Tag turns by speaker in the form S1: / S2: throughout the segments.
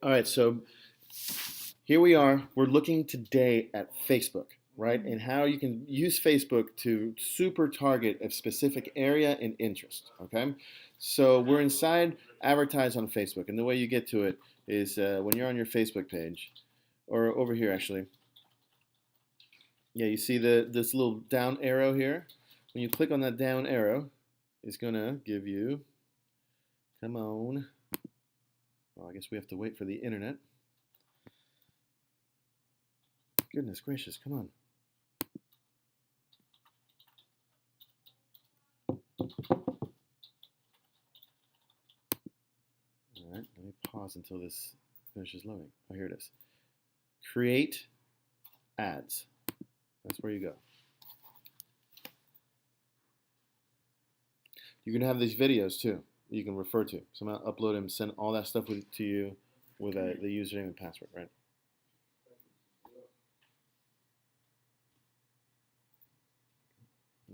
S1: All right, so here we are. We're looking today at Facebook, right? And how you can use Facebook to super target a specific area and interest, okay? So we're inside advertise on Facebook, and the way you get to it is when you're on your Facebook page, or over here actually. Yeah, you see this little down arrow here? When you click on that down arrow, it's gonna give you, come on. Well, I guess we have to wait for the internet. Goodness gracious, come on. All right, let me pause until this finishes loading. Oh, here it is. Create ads. That's where you go. You can have these videos too that you can refer to. So I'm going to upload them, send all that stuff to you with the username and password, right?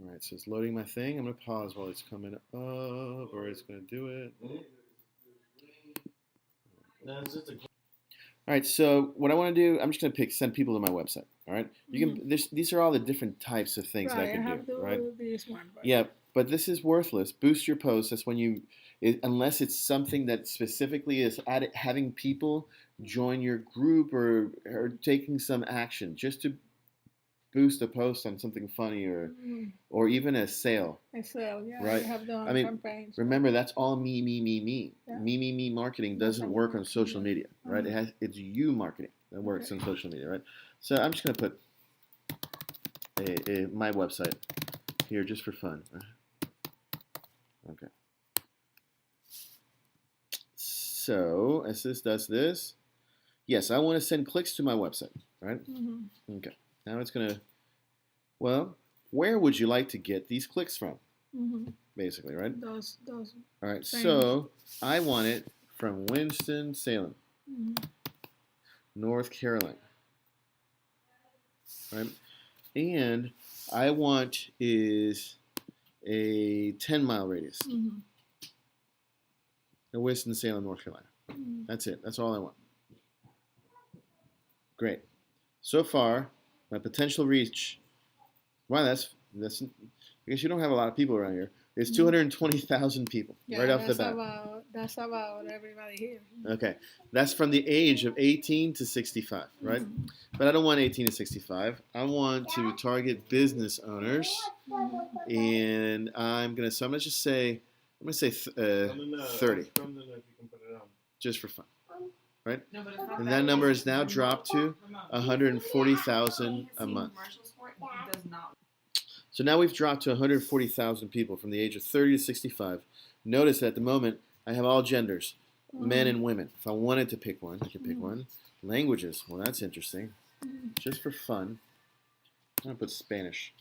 S1: All right, so it's loading my thing. I'm going to pause while it's coming up, or it's going to do it. All right, so what I want to do, I'm just going to send people to my website. All right, you can. These are all the different types of things that I can do. Right.
S2: This one, but
S1: Yeah, but this is worthless. Boost your posts. That's when unless it's something that specifically is having people join your group or taking some action just to boost a post on something funny or even a sale.
S2: I sell, yeah.
S1: Right.
S2: I have done
S1: I mean,
S2: campaigns.
S1: remember, that's all me, me, me, me.
S2: Yeah.
S1: Me marketing doesn't work on social media, right? It's you marketing that works on social media, right? So I'm just gonna put my website here just for fun. Okay. So as this does this, yes, I want to send clicks to my website, right? Okay. Now it's gonna. Well, where would you like to get these clicks from? Basically, right?
S2: Those.
S1: All right. So I want it from Winston-Salem, North Carolina. Right? And I want is a 10-mile radius. In Winston-Salem, North Carolina. That's it. That's all I want. Great. So far, my potential reach. Wow, that's. I guess you don't have a lot of people around here. There's 220,000 people right off the bat.
S2: That's about everybody here.
S1: Okay, that's from the age of 18 to 65, right? But I don't want 18 to 65. I want to target business owners, and I'm gonna just say 30, just for fun, right? And that number is now dropped to 140,000 a month. So now we've dropped to 140,000 people from the age of 30 to 65. Notice that at the moment, I have all genders, men and women. If I wanted to pick one, I could pick one. Languages, well, that's interesting. Just for fun, I'm going to put Spanish.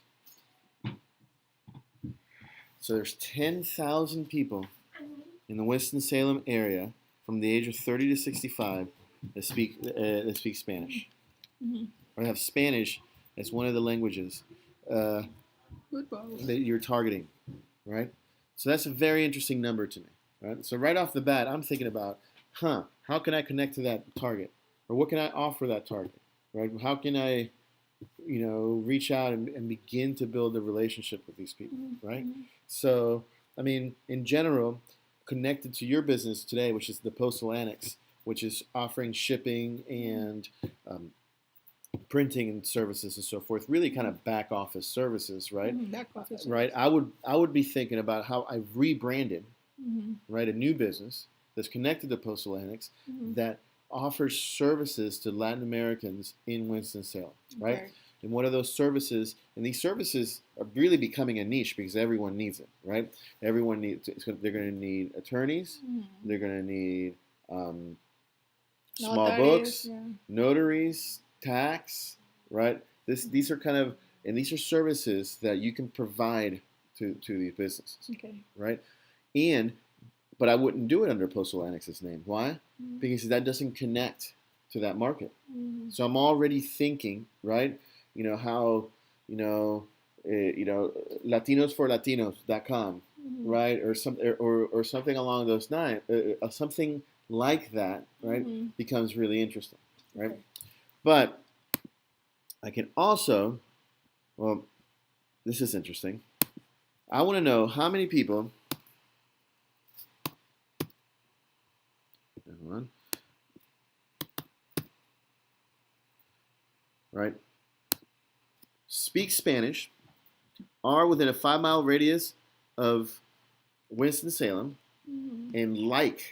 S1: So there's 10,000 people in the Winston-Salem area from the age of 30 to 65 that speak Spanish. Or have Spanish as one of the languages that you're targeting, right? So that's a very interesting number to me, right? So right off the bat, I'm thinking about, how can I connect to that target? Or what can I offer that target, right? How can I, reach out and begin to build a relationship with these people, right? So, I mean, in general, connected to your business today, which is the Postal Annex, which is offering shipping and printing and services and so forth, really kind of back office services, right?
S2: Back office.
S1: Right. I would be thinking about how I've rebranded, right, a new business that's connected to Postal Annex that offers services to Latin Americans in Winston-Salem, right? Okay. And one of those services, and these services are really becoming a niche because everyone needs it, right? Everyone needs. They're going to need attorneys. They're going to need small books, notaries, tax, right? These are kind of, and these are services that you can provide to these businesses, right? But I wouldn't do it under Postal Annex's name. Why? Because that doesn't connect to that market. So I'm already thinking, right? How, latinosforlatinos.com, right? Or something along those lines, something like that, right,
S2: Mhm.
S1: becomes really interesting, right?
S2: Okay.
S1: But I can also, well, this is interesting. I want to know how many people, hold on, right, speak Spanish, are within a 5 mile radius of Winston-Salem,
S2: Mhm.
S1: and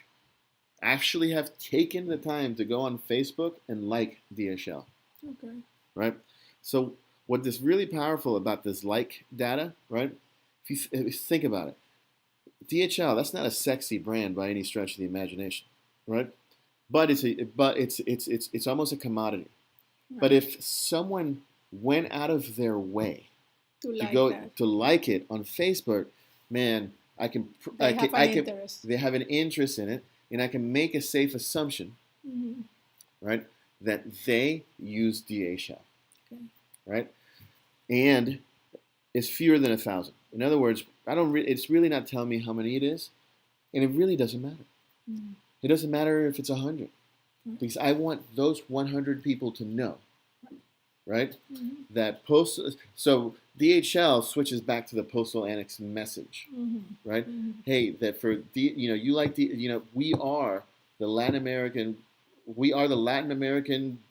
S1: actually have taken the time to go on Facebook and like DHL,
S2: Okay.
S1: right? So what is really powerful about this like data, right? If you think about it, DHL, that's not a sexy brand by any stretch of the imagination, right? But it's almost a commodity. But
S2: Right.
S1: if someone went out of their way
S2: To
S1: to
S2: like
S1: go
S2: that.
S1: to like it on Facebook, man,
S2: They have an
S1: I can
S2: interest.
S1: they have an interest in it, and I can make a safe assumption,
S2: Mhm.
S1: right, that they use DHL,
S2: Okay.
S1: right, and it's fewer than 1,000. In other words, I don't. It's really not telling me how many it is, and it really doesn't matter.
S2: Mhm.
S1: It doesn't matter if it's 100,
S2: Right.
S1: because I want those 100 people to know, right,
S2: Mhm.
S1: that post. So DHL switches back to the postal annex message,
S2: Mhm.
S1: right?
S2: Mhm.
S1: Hey, that for you like we are the Latin American,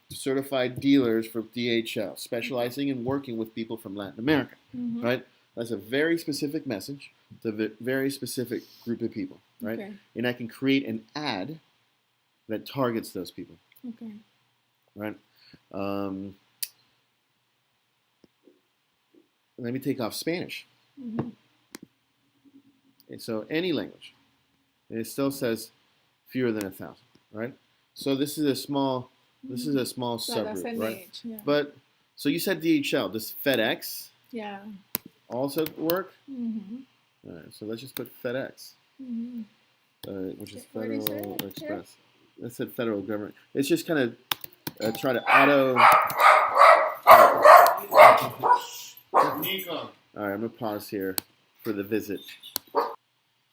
S1: certified dealers for DHL, specializing in working with people from Latin America,
S2: Mhm.
S1: right? That's a very specific message to a very specific group of people, right?
S2: Okay.
S1: And I can create an ad that targets those people,
S2: Okay.
S1: right? Um, Let me take off Spanish.
S2: Mhm.
S1: And so any language, and it still says fewer than 1,000, right? So this is a small
S2: That
S1: subgroup,
S2: doesn't
S1: right?
S2: age. Yeah.
S1: But so you said DHL. Does FedEx
S2: Yeah.
S1: also work?
S2: Mhm.
S1: All right, so let's just put FedEx,
S2: Mhm.
S1: which is
S2: What is
S1: Federal
S2: it? Yeah.
S1: Express. That said federal government. It's just kind of try to auto. Nico. All right, I'm gonna pause here for the visit. All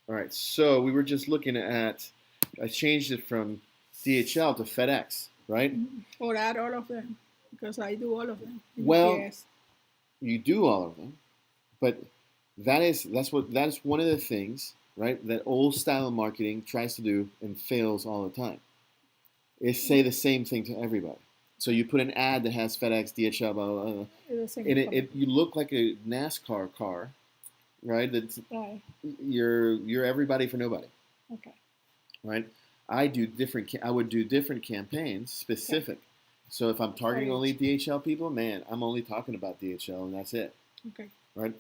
S1: right, so we were just looking at. I changed it from DHL to FedEx, right?
S2: Mhm. Or add all of them because I do all of them in
S1: Well,
S2: UPS.
S1: you do all of them, but that's one of the things, right, that old style marketing tries to do and fails all the time. Is say the same thing to everybody. So you put an ad that has FedEx, DHL, blah, blah, blah,
S2: It's the
S1: and
S2: same company.
S1: you look like a NASCAR car, right? That's
S2: Right.
S1: you're everybody for nobody,
S2: Okay.
S1: right? I would do different campaigns
S2: Okay.
S1: specific. So if I'm
S2: For
S1: targeting only
S2: each.
S1: DHL people, man, I'm only talking about DHL and that's it,
S2: Okay.
S1: right?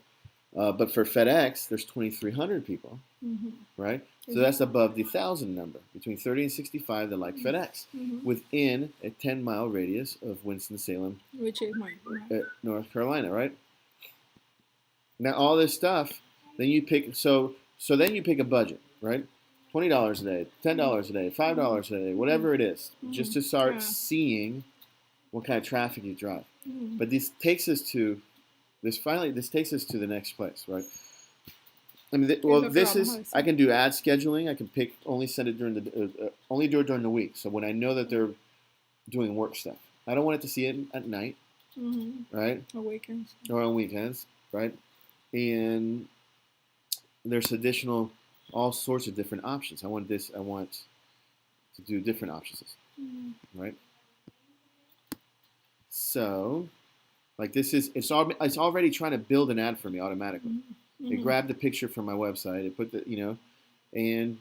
S1: But for FedEx, there's 2,300 people,
S2: Mhm.
S1: right? So
S2: Is it?
S1: that's above the 1,000 number, between 30 and 65 that like FedEx,
S2: Mhm.
S1: within a 10-mile radius of Winston-Salem,
S2: Which is mine.
S1: North Carolina, right? Now all this stuff, then you pick so then you pick a budget, right? $20 a day, $10 a day, $5 a day, whatever it is, just
S2: Mhm.
S1: to start
S2: Yeah.
S1: seeing what kind of traffic you drive.
S2: Mhm.
S1: But this takes us to the next place, right? I mean,
S2: ¿Qué es lo que
S1: this
S2: vamos a
S1: is I
S2: decir?
S1: can do ad scheduling. I can pick only do it during the week. So when I know that they're doing work stuff, I don't want it to see it at night,
S2: Mhm.
S1: right,
S2: Awakens.
S1: or on weekends, right? And there's all sorts of different options. I want to do different options,
S2: Mhm.
S1: right? So like it's already trying to build an ad for me automatically.
S2: Mhm.
S1: It
S2: Mhm.
S1: grabbed the picture from my website. It put and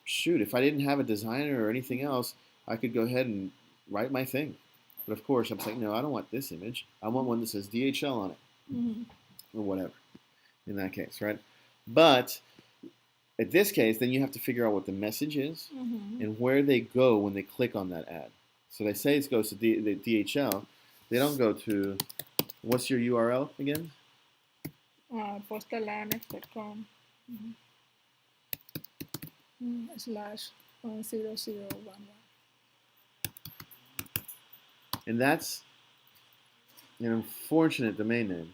S1: shoot, if I didn't have a designer or anything else, I could go ahead and write my thing. But of course, I'm saying, no, I don't want this image. I want one that says DHL on it
S2: Mhm.
S1: or whatever in that case, right? But in this case, then you have to figure out what the message is
S2: Mhm.
S1: and where they go when they click on that ad. So they say it goes to the DHL. They don't go to, what's your URL again?
S2: Postalanex.com slash 10011.
S1: And that's an unfortunate domain name.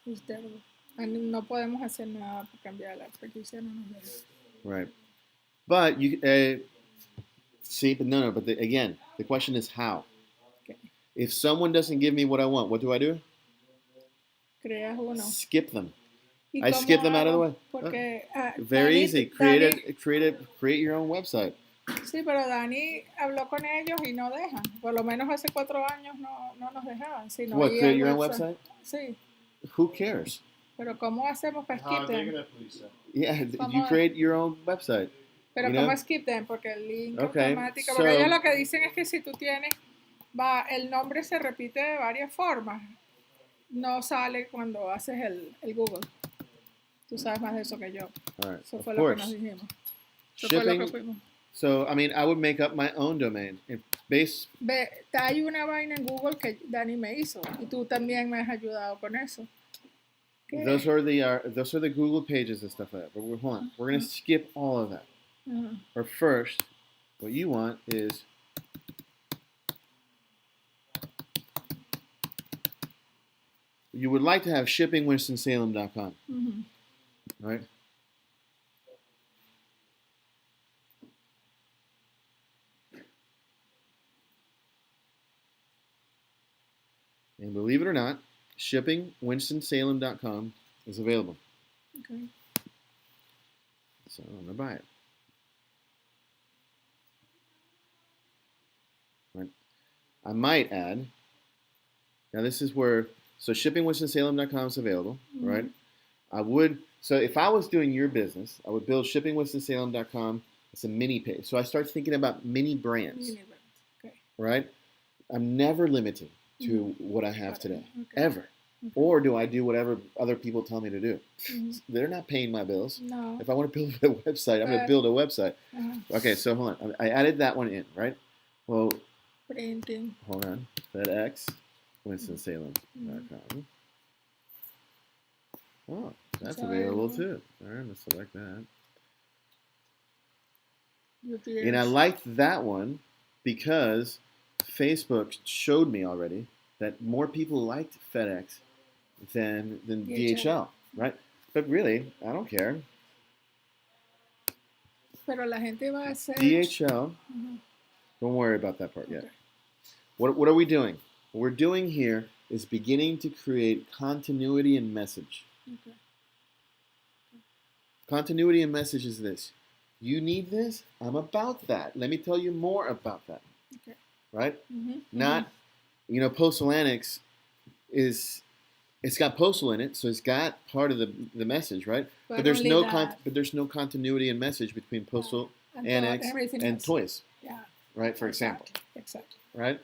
S2: Es terrible. No podemos hacer nada para cambiarla porque ya no nos deja.
S1: Right. But See, but no, but again, the question is how.
S2: Okay.
S1: If someone doesn't give me what I want, what do?
S2: Creas uno.
S1: Skip them.
S2: ¿Y
S1: I
S2: cómo
S1: skip them out of the
S2: hago?
S1: way.
S2: Porque
S1: Very
S2: Dani,
S1: easy.
S2: Dani,
S1: Create your own website.
S2: sí, pero Dani habló con ellos y no dejan. Por lo menos hace 4 años no nos dejaban. Sino
S1: What?
S2: ir
S1: Create
S2: al
S1: your own website?
S2: Sí,
S1: Who cares?
S2: pero ¿cómo hacemos para skip them?
S1: Yeah, you
S2: ¿Cómo?
S1: create your own website.
S2: Pero
S1: You
S2: ¿cómo
S1: know?
S2: skip them? Porque el link
S1: Okay,
S2: automático.
S1: so-
S2: Porque ellos lo que dicen es que si tú tienes, el nombre se repite de varias formas. No sale cuando haces el Google. Tú sabes más de eso que yo.
S1: All right.
S2: Eso
S1: Of
S2: fue lo que nos
S1: course.
S2: dijimos. Eso fue lo que
S1: Shipping.
S2: fuimos.
S1: So, I mean, I would make up my own domain.
S2: Ve, hay una vaina en Google que Dani me hizo y tú también me has ayudado con eso. ¿Qué?
S1: Those are the Google pages and stuff like that. But hold on. We're gonna skip all of that.
S2: Ajá.
S1: Or first, what you want is you would like to have shippingwinstonsalem.com,
S2: Ujú.
S1: right? And believe it or not, shippingwinstonsalem.com is available.
S2: Okay.
S1: So I'm gonna buy it. Right. I might add. Now this is where shippingwinstonsalem.com is available, right? I would if I was doing your business, I would build shippingwinstonsalem.com as a mini page. So I start thinking about mini brands,
S2: Okay.
S1: right? I'm never limited to what I have today,
S2: Okay.
S1: ever.
S2: Okay.
S1: Or do I do whatever other people tell me to do?
S2: Mhm.
S1: They're not paying my bills.
S2: No.
S1: If I want to build a website, I'm going to build a website.
S2: Ajá.
S1: Okay, so hold on. I added that one in, right? Well,
S2: Printing.
S1: hold on. FedEx, WinstonSalem.com. Oh, that's
S2: It's
S1: available
S2: available.
S1: too. All right, let's select that.
S2: UPS.
S1: And I liked that one because Facebook showed me already that more people liked FedEx than DHL, right? But really, I don't care.
S2: Pero la gente va a hacer.
S1: DHL,
S2: Ujú.
S1: don't worry about that part yet.
S2: Okay.
S1: What are we doing? What we're doing here is beginning to create continuity in message.
S2: Okay.
S1: Continuity in message is this. You need this? I'm about that. Let me tell you more about that.
S2: Okay.
S1: Right?
S2: Mhm.
S1: Not, Postal Annex it's got postal in it, so it's got part of the message, right? But there's
S2: only
S1: no
S2: that.
S1: but there's no continuity in message between Postal Annex
S2: everything
S1: and
S2: else.
S1: toys,
S2: Yeah.
S1: right? For example,
S2: Exactly.
S1: right?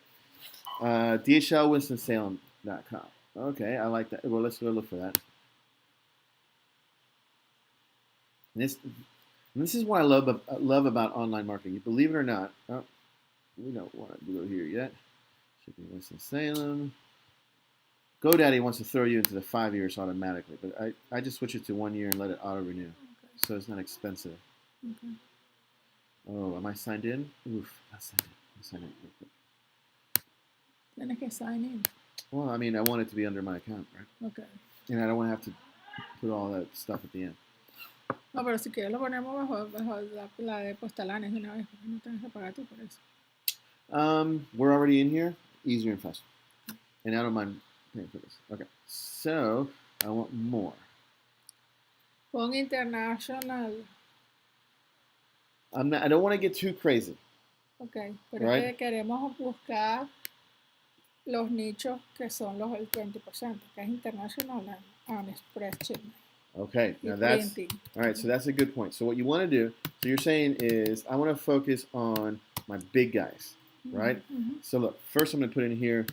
S1: DHLWinstonSalem.com. Okay, I like that. Well, let's go look for that. And this is what I love about online marketing. You believe it or not, we don't want to go here yet. Shipping Winston-Salem. GoDaddy wants to throw you into the 5 years automatically, but I just switch it to 1 year and let it auto renew, so it's not expensive.
S2: Okay.
S1: Oh, am I signed in? Oof, not signed in. I'll sign in real quick.
S2: Tienes que sign in.
S1: Well, I mean, I want it to be under my account, right?
S2: Okay.
S1: And I don't want to have to put all that stuff at the end.
S2: No, pero si quieres lo ponemos bajo la de postalanes de una vez, porque no tienes que pagar tú por eso.
S1: We're already in here. Easier and faster. And I don't mind paying for this. Okay. So I want more.
S2: Pon international.
S1: I don't want to get too crazy.
S2: Ok, pero
S1: Right.
S2: es que queremos buscar los nichos que son los del 20%, que es international and express shipment.
S1: Okay.
S2: Y
S1: Now that's
S2: printing.
S1: all right. So that's a good point. So what you want to do? So you're saying is I want to focus on my big guys, right?
S2: Mhm.
S1: So look, first I'm going to put in here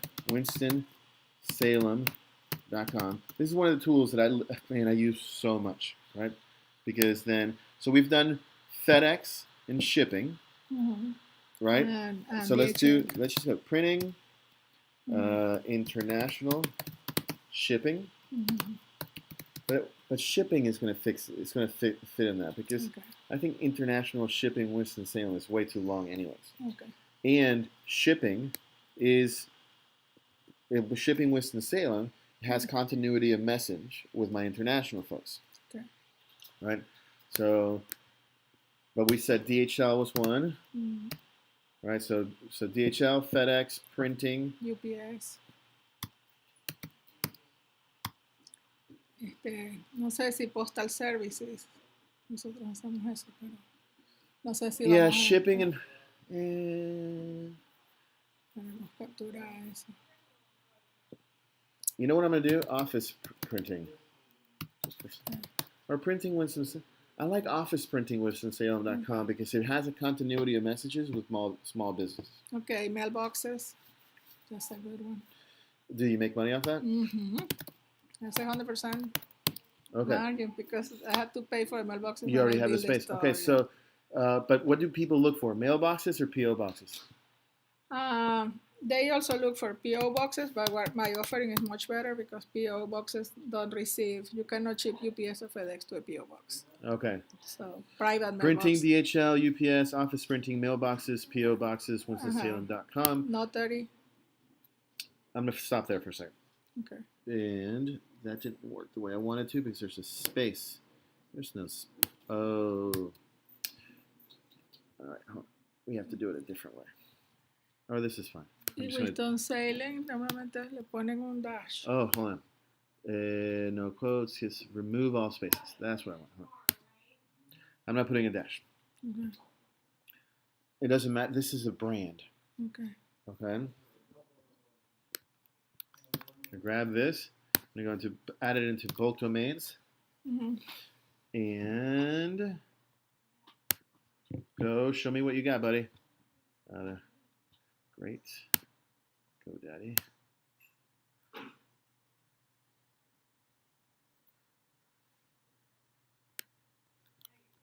S1: WinstonSalem.com. This is one of the tools that I use so much, right? Because then, so we've done FedEx and shipping,
S2: Mhm.
S1: right?
S2: And
S1: So let's
S2: DHL.
S1: just go printing,
S2: Mhm.
S1: international, shipping.
S2: Mhm.
S1: But shipping is going to it's going to fit in that because
S2: Okay.
S1: I think international shipping Winston-Salem is way too long anyways.
S2: Okay.
S1: And shipping shipping Winston-Salem has continuity of message with my international folks.
S2: Okay.
S1: Right? So, but we said DHL was one.
S2: Mhm.
S1: right? So DHL, FedEx, printing.
S2: UPS. No sé si Postal Services. Nosotros hacemos eso, pero no sé si
S1: Yeah,
S2: vamos
S1: shipping
S2: a,
S1: and. eh,
S2: podemos capturar eso.
S1: you know what I'm gonna do? Office printing. Or printing Winston. I like office printing WinstonSalem.com because it has a continuity of messages with small business.
S2: Okay, mailboxes. That's a good one.
S1: Do you make money off that?
S2: Mm-hmm. That's 100%
S1: Okay.
S2: margin because I have to pay for the mailboxes.
S1: You
S2: when
S1: already
S2: I
S1: have the
S2: build
S1: space.
S2: store,
S1: Okay,
S2: yeah.
S1: so, but what do people look for? Mailboxes or PO boxes?
S2: They also look for PO boxes, but what my offering is much better because PO boxes don't receive. You cannot ship UPS or FedEx to a PO box.
S1: Okay.
S2: So private
S1: Printing,
S2: mailbox.
S1: DHL, UPS, office printing, mailboxes, PO boxes, WinstonSalem.com.
S2: Notary.
S1: I'm gonna stop there for a second.
S2: Okay.
S1: And that didn't work the way I wanted to because there's a space. There's no. Oh. All right. Hold on. We have to do it a different way. Oh, this is fine. I'm
S2: Y
S1: just gonna-
S2: Winston-Salem normalmente le ponen un dash.
S1: Oh, hold on. No quotes. Just remove all spaces. That's what I want. Hold on. I'm not putting a dash.
S2: Okay.
S1: It doesn't matter. This is a brand.
S2: Okay.
S1: Okay. I grab this. I'm going to add it into bulk domains.
S2: Mm-hmm.
S1: And go. Show me what you got, buddy. Great. GoDaddy.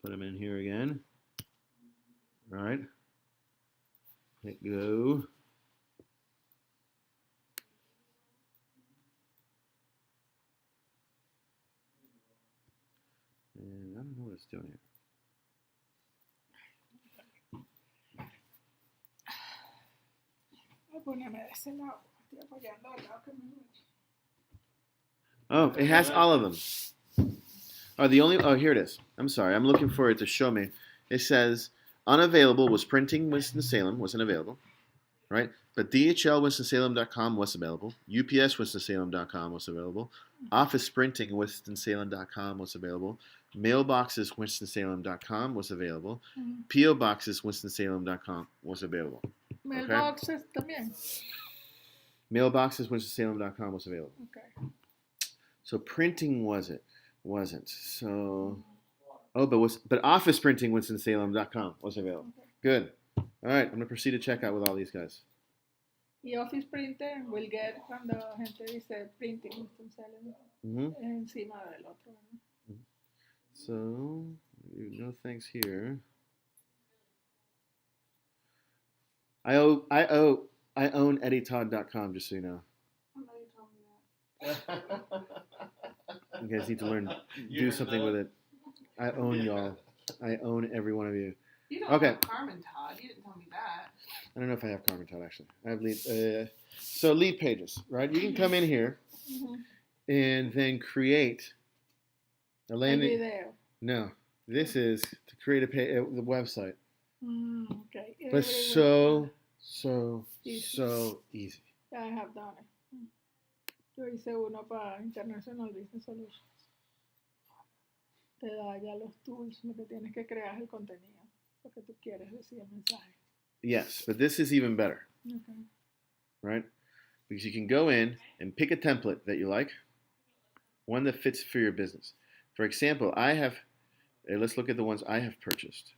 S1: Put them in here again. All right. Hit go. And I don't know what it's doing here.
S2: Voy a ponerme de ese lado. Estoy apoyando al lado que me gusta.
S1: Oh, it has all of them. Oh, the only. Oh, here it is. I'm sorry. I'm looking for it to show me. It says unavailable was printing Winston-Salem wasn't available, right? But DHL WinstonSalem.com was available. UPS WinstonSalem.com was available. Office printing WinstonSalem.com was available. Mailboxes WinstonSalem.com was available.
S2: Mm-hmm.
S1: PO boxes WinstonSalem.com was available.
S2: Mailboxes también.
S1: Mailboxes WinstonSalem.com was available.
S2: Okay.
S1: So printing wasn't. So but office printing WinstonSalem.com was available.
S2: Okay.
S1: Good. All right, I'm gonna proceed to checkout with all these guys.
S2: Y Office Printer will get cuando gente dice printing Winston-Salem
S1: Mm-hmm.
S2: encima del otro. ¿No?
S1: So no thanks here. I own EddieTodd.com, just so you know.
S2: I know you told me that.
S1: You guys need to learn, do something with it. I own y'all. I own every one of you.
S3: You don't
S1: Okay.
S3: have Carmen Todd. You didn't tell me that.
S1: I don't know if I have Carmen Todd actually. I have lead. So lead pages, right? You can come in here
S2: Mm-hmm.
S1: and then create a
S2: El
S1: landing.
S2: video.
S1: No, this is to create the website.
S2: Okay.
S1: But so easy.
S2: Yeah, I have done it. Yo hice uno para International Business Solutions. Te da ya los tools, lo que tienes que crear es el contenido, lo que tú quieres decir, el mensaje.
S1: Yes, but this is even better,
S2: Okay.
S1: right? Because you can go in and pick a template that you like, one that fits for your business. For example, let's look at the ones I have purchased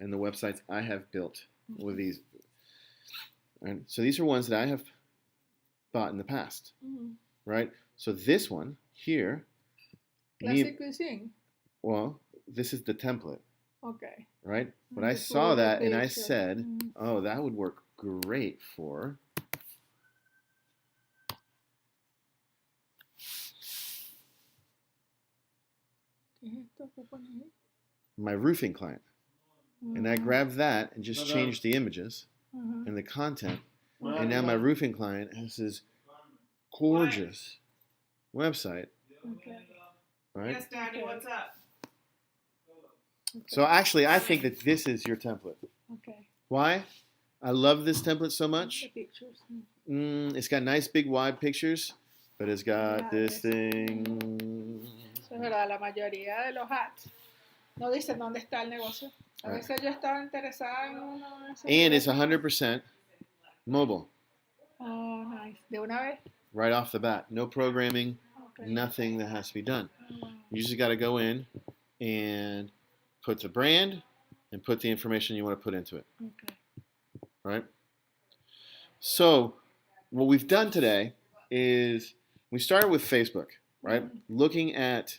S1: and the websites I have built with these. And so these are ones that I have bought in the past,
S2: Mm-hmm.
S1: right? So this one here,
S2: Classic cuisine.
S1: well, this is the template,
S2: Okay.
S1: right? But
S2: Mm,
S1: I
S2: the
S1: saw
S2: food, the
S1: that and I
S2: picture.
S1: said,
S2: Mm.
S1: oh, that would work great for
S2: ¿Qué es esto que pones ahí?
S1: my roofing client. And I grabbed that and just changed the images
S2: Ajá.
S1: and the content.
S2: Okay.
S1: And now my roofing client has this gorgeous website,
S2: Okay.
S1: right?
S3: Yes, Daddy. What's up?
S2: Okay.
S1: So actually, I think that this is your template.
S2: Okay.
S1: Why? I love this template so
S2: The
S1: much.
S2: pictures.
S1: It's got nice big wide pictures, but it's got
S2: Yeah,
S1: this
S2: yes.
S1: thing.
S2: Eso es verdad, la mayoría de los ads no dicen dónde está el negocio. A
S1: Right.
S2: veces yo estaba interesada en uno de esos
S1: And it's
S2: negocios.
S1: 100% mobile
S2: Oh, nice. De una vez.
S1: right off the bat. No programming,
S2: Okay.
S1: nothing that has to be done.
S2: Wow.
S1: You just got to go in and put the brand and put the information you want to put into it,
S2: Okay.
S1: right? So, what we've done today is we started with Facebook, right? Looking at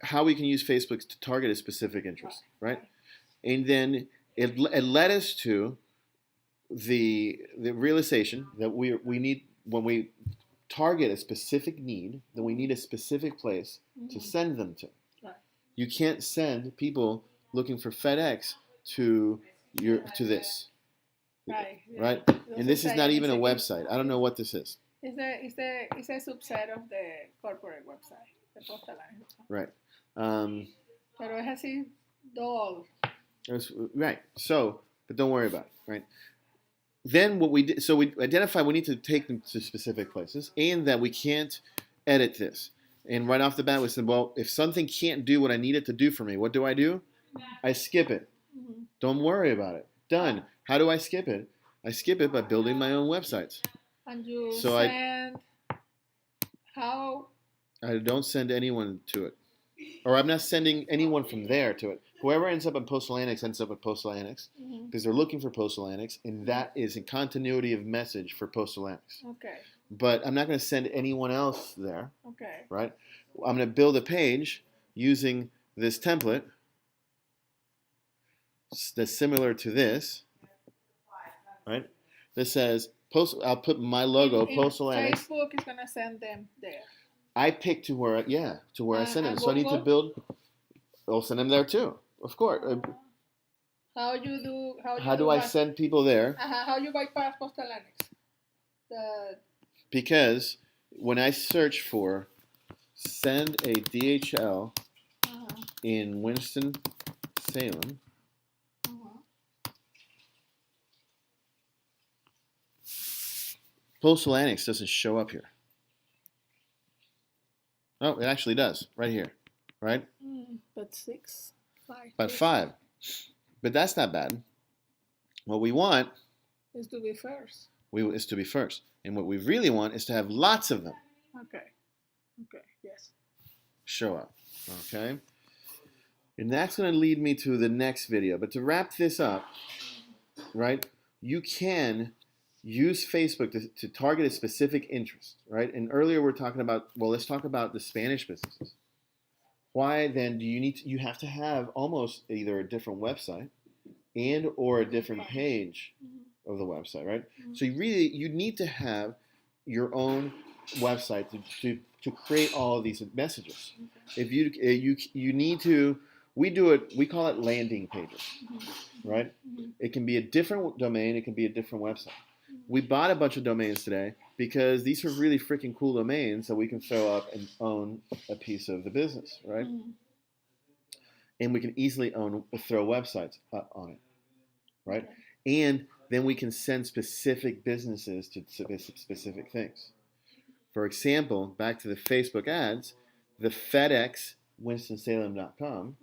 S1: how we can use Facebook to target a specific interest, right? And then it led us to the realization that we need, when we target a specific need, then we need a specific place to send them to.
S2: Right.
S1: You can't send people looking for FedEx to this,
S2: Right. Yeah.
S1: right?
S2: It
S1: And this is
S2: doesn't
S1: not
S2: say
S1: even a
S2: anything.
S1: website. I don't know what this is.
S2: It's a subset of the corporate website, the postal line.
S1: Right.
S2: Pero es así, dull.
S1: Right. So, but don't worry about it, right? Then what we did, so we identified we need to take them to specific places and that we can't edit this. And right off the bat we said, well, if something can't do what I need it to do for me, what do? I skip it.
S2: Mhm.
S1: Don't worry about it. Done. How do I skip it? I skip it by building my own websites.
S2: And you
S1: So
S2: send how?
S1: I don't send anyone to it. Or I'm not sending anyone from there to it. Whoever ends up in Postal Annex ends up at Postal Annex
S2: Mhm.
S1: because they're looking for Postal Annex, and that is in continuity of message for Postal Annex.
S2: Okay.
S1: But I'm not going to send anyone else there,
S2: Okay.
S1: right? I'm going to build a page using this template that's similar to this, right? That says, I'll put my logo,
S2: In
S1: Postal Annex.
S2: Facebook is gonna send them there.
S1: I pick to where, I send them.
S2: And
S1: So I need to
S2: Google?
S1: build, I'll send them there too, of course.
S2: How you do?
S1: How do I send people there?
S2: How you bypass Postal Annex? The
S1: Because when I search for send a DHL in Winston-Salem, Postal Annex doesn't show up here. Oh, it actually does, right here, right?
S2: but 6, 5.
S1: But 5. But that's not bad. What we want
S2: is to be first.
S1: is to be first. And what we really want is to have lots of them
S2: Okay. Okay. Yes.
S1: show up, okay? And that's going to lead me to the next video. But to wrap this up, right, you can use Facebook to target a specific interest, right? And earlier we're talking about, well, let's talk about the Spanish businesses. Why then do you have to have almost either a different website and or a different page of the website, right? So you need to have your own website to create all of these messages. If you need to, we call it landing pages, right? It can be a different domain, it can be a different website. We bought a bunch of domains today because these are really freaking cool domains that we can throw up and own a piece of the business, right? And we can easily throw websites on it, right?
S2: Okay.
S1: And then we can send specific businesses to specific things. For example, back to the Facebook ads, the FedEx WinstonSalem.com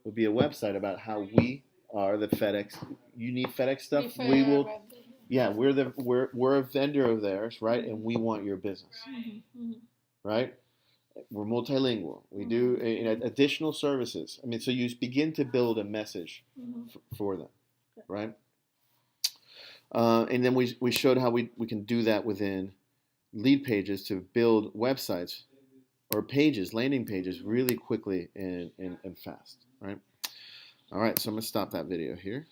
S1: would be a website about how we are the FedEx. You need FedEx stuff, we will. Yeah, we're a vendor of theirs, right? And we want your business, right? We're multilingual. We do additional services. I mean, so you begin to build a message for them, right? And then we showed how we can do that within lead pages to build websites or pages, landing pages, really quickly and fast, right? All right, so I'm going to stop that video here.